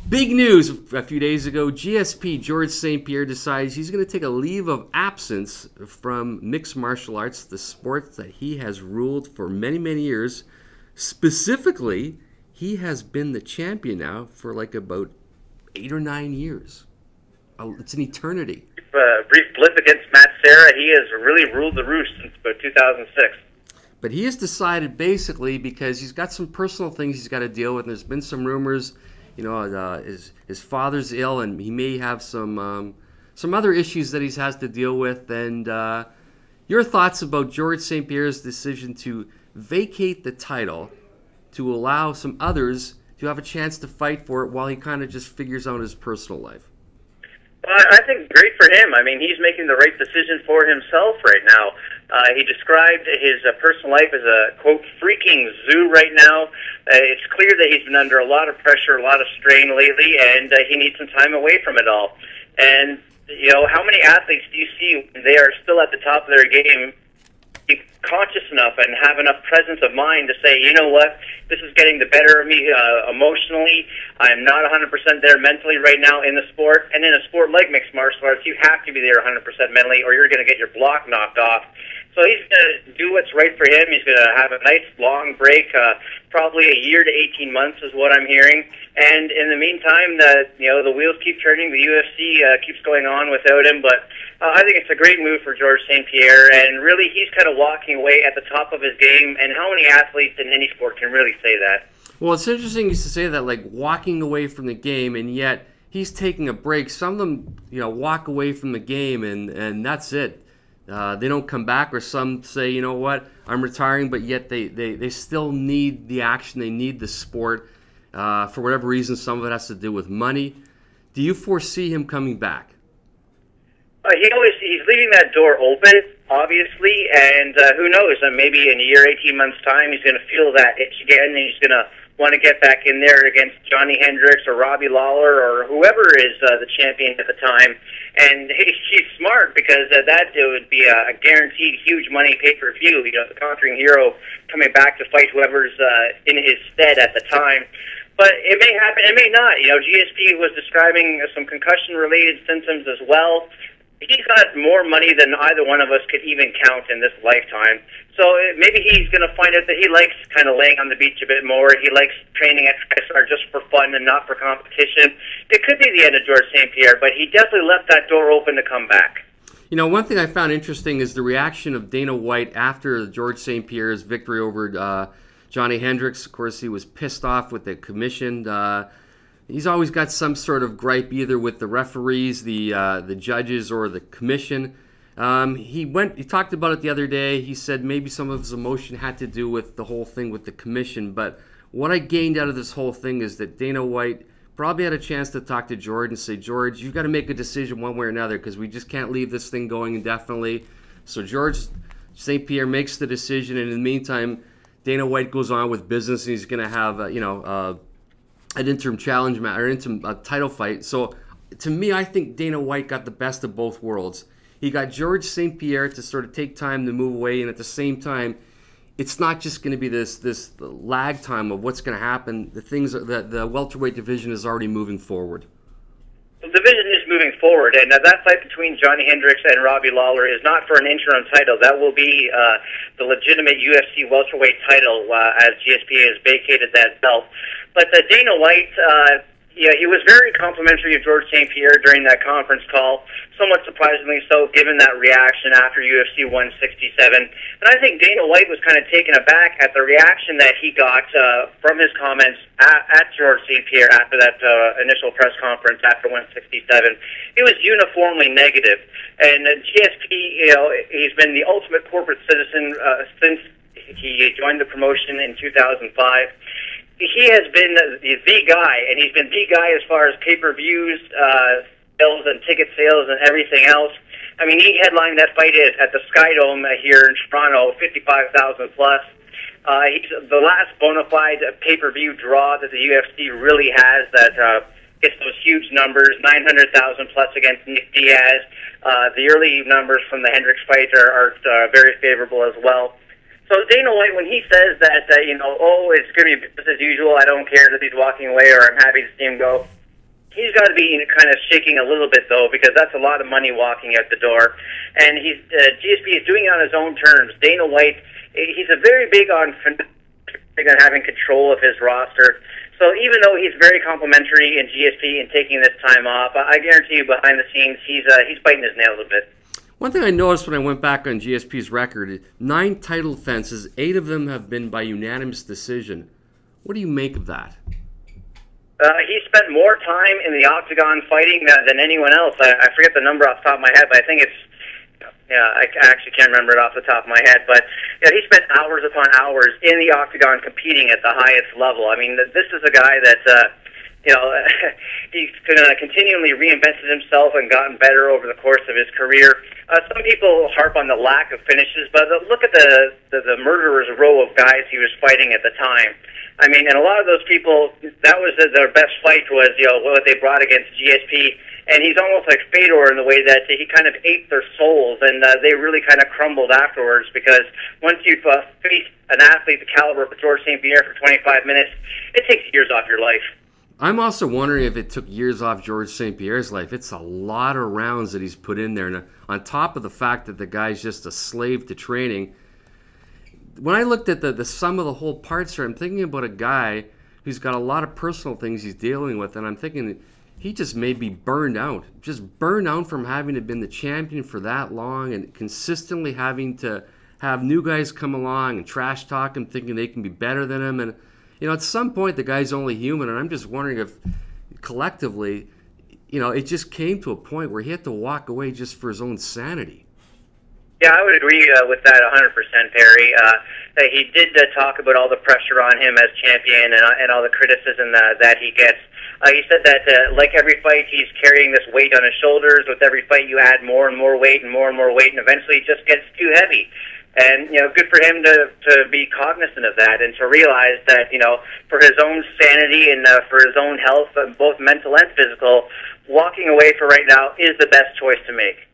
Big news a few days ago. GSP, George St-Pierre, decides he's going to take a leave of absence from mixed martial arts, the sport that he has ruled for many, many years. Specifically, he has been the champion now for like about 8 or 9 years. It's an eternity. Brief blip against Matt Serra. He has really ruled the roost since about 2006. But he has decided basically because he's got some personal things he's got to deal with. And there's been some rumors, his father's ill and he may have some other issues that he has to deal with. And your thoughts about George St-Pierre's decision to vacate the title to allow some others to have a chance to fight for it while he kind of just figures out his personal life? Well, I think great for him. I mean, he's making the right decision for himself right now. He described his personal life as a, quote, freaking zoo right now. It's clear that he's been under a lot of pressure, a lot of strain lately, and he needs some time away from it all. And, how many athletes do you see when they are still at the top of their game, be conscious enough and have enough presence of mind to say, you know what, this is getting the better of me emotionally. I'm not 100% there mentally right now in the sport. And in a sport like mixed martial arts, you have to be there 100% mentally or you're going to get your block knocked off. So he's going to do what's right for him. He's going to have a nice long break, probably a year to 18 months is what I'm hearing. And in the meantime, the wheels keep turning. The UFC keeps going on without him. But I think it's a great move for George St-Pierre. And really, he's kind of walking away at the top of his game. And how many athletes in any sport can really say that? Well, it's interesting to say that, like walking away from the game, and yet he's taking a break. Some of them, walk away from the game, and that's it. They don't come back, or some say, you know what, I'm retiring, but yet they still need the action. They need the sport. For whatever reason, some of it has to do with money. Do you foresee him coming back? He's leaving that door open, obviously, and who knows, maybe in a year, 18 months' time, he's going to feel that itch again, and he's going to want to get back in there against Johnny Hendricks or Robbie Lawler or whoever is the champion at the time. And he's smart because that would be a guaranteed huge money pay-per-view. The conquering hero coming back to fight whoever's in his stead at the time. But it may happen, it may not. GSP was describing some concussion-related symptoms as well. He's got more money than either one of us could even count in this lifetime. So maybe he's going to find out that he likes kind of laying on the beach a bit more. He likes training at TriStar just for fun and not for competition. It could be the end of George St-Pierre, but he definitely left that door open to come back. One thing I found interesting is the reaction of Dana White after George St-Pierre's victory over Johnny Hendricks. Of course, he was pissed off with the commission. He's always got some sort of gripe either with the referees, the judges, or the commission. He talked about it the other day. He said maybe some of his emotion had to do with the whole thing with the commission. But what I gained out of this whole thing is that Dana White probably had a chance to talk to George and say, George, you've got to make a decision one way or another because we just can't leave this thing going indefinitely. So George St-Pierre makes the decision, and in the meantime, Dana White goes on with business, and he's going to have an interim challenge match or interim title fight. So to me, I think Dana White got the best of both worlds. He got George St-Pierre to sort of take time to move away, and at the same time, it's not just going to be this lag time of what's going to happen. The welterweight division is already moving forward. The division is moving forward, and that fight between Johnny Hendricks and Robbie Lawler is not for an interim title. That will be the legitimate UFC welterweight title as GSP has vacated that belt. But Dana White, he was very complimentary of George St-Pierre during that conference call, somewhat surprisingly so, given that reaction after UFC 167. And I think Dana White was kind of taken aback at the reaction that he got from his comments at George St-Pierre after that initial press conference after 167. It was uniformly negative. And GSP, he's been the ultimate corporate citizen since he joined the promotion in 2005. He has been the guy, and he's been the guy as far as pay-per-views, sales and ticket sales and everything else. I mean, he headlined that fight at the Sky Dome here in Toronto, 55,000 plus. He's the last bona fide pay-per-view draw that the UFC really has that gets those huge numbers, 900,000 plus against Nick Diaz. The early numbers from the Hendricks fight are very favorable as well. So Dana White, when he says that, it's going to be business as usual, I don't care that he's walking away or I'm happy to see him go, He's got to be kind of shaking a little bit, though, because that's a lot of money walking out the door. And GSP is doing it on his own terms. Dana White, he's a very big on having control of his roster. So even though he's very complimentary in GSP and taking this time off, I guarantee you behind the scenes he's biting his nails a bit. One thing I noticed when I went back on GSP's record, 9 title defenses, 8 of them have been by unanimous decision. What do you make of that? He spent more time in the octagon fighting than anyone else. I forget the number off the top of my head, but I think it's, I actually can't remember it off the top of my head. But he spent hours upon hours in the octagon competing at the highest level. I mean, this is a guy that, he's continually reinvented himself and gotten better over the course of his career. Some people harp on the lack of finishes, but look at the murderer's row of guys he was fighting at the time. I mean, and a lot of those people, that was their best fight was, what they brought against GSP. And he's almost like Fedor in the way that he kind of ate their souls, and they really kind of crumbled afterwards, because once you face an athlete the caliber of George St-Pierre for 25 minutes, it takes years off your life. I'm also wondering if it took years off George St-Pierre's life. It's a lot of rounds that he's put in there. And on top of the fact that the guy's just a slave to training, when I looked at the sum of the whole parts here, I'm thinking about a guy who's got a lot of personal things he's dealing with, and I'm thinking he just may be burned out. Just burned out from having to been the champion for that long and consistently having to have new guys come along and trash talk him, thinking they can be better than him. And, at some point, the guy's only human, and I'm just wondering if collectively, it just came to a point where he had to walk away just for his own sanity. Yeah, I would agree with that 100%, Perry. He did talk about all the pressure on him as champion and all the criticism that he gets. He said that, like every fight, he's carrying this weight on his shoulders. With every fight, you add more and more weight and more and eventually it just gets too heavy. And, good for him to be cognizant of that and to realize that, for his own sanity and for his own health, both mental and physical, walking away for right now is the best choice to make.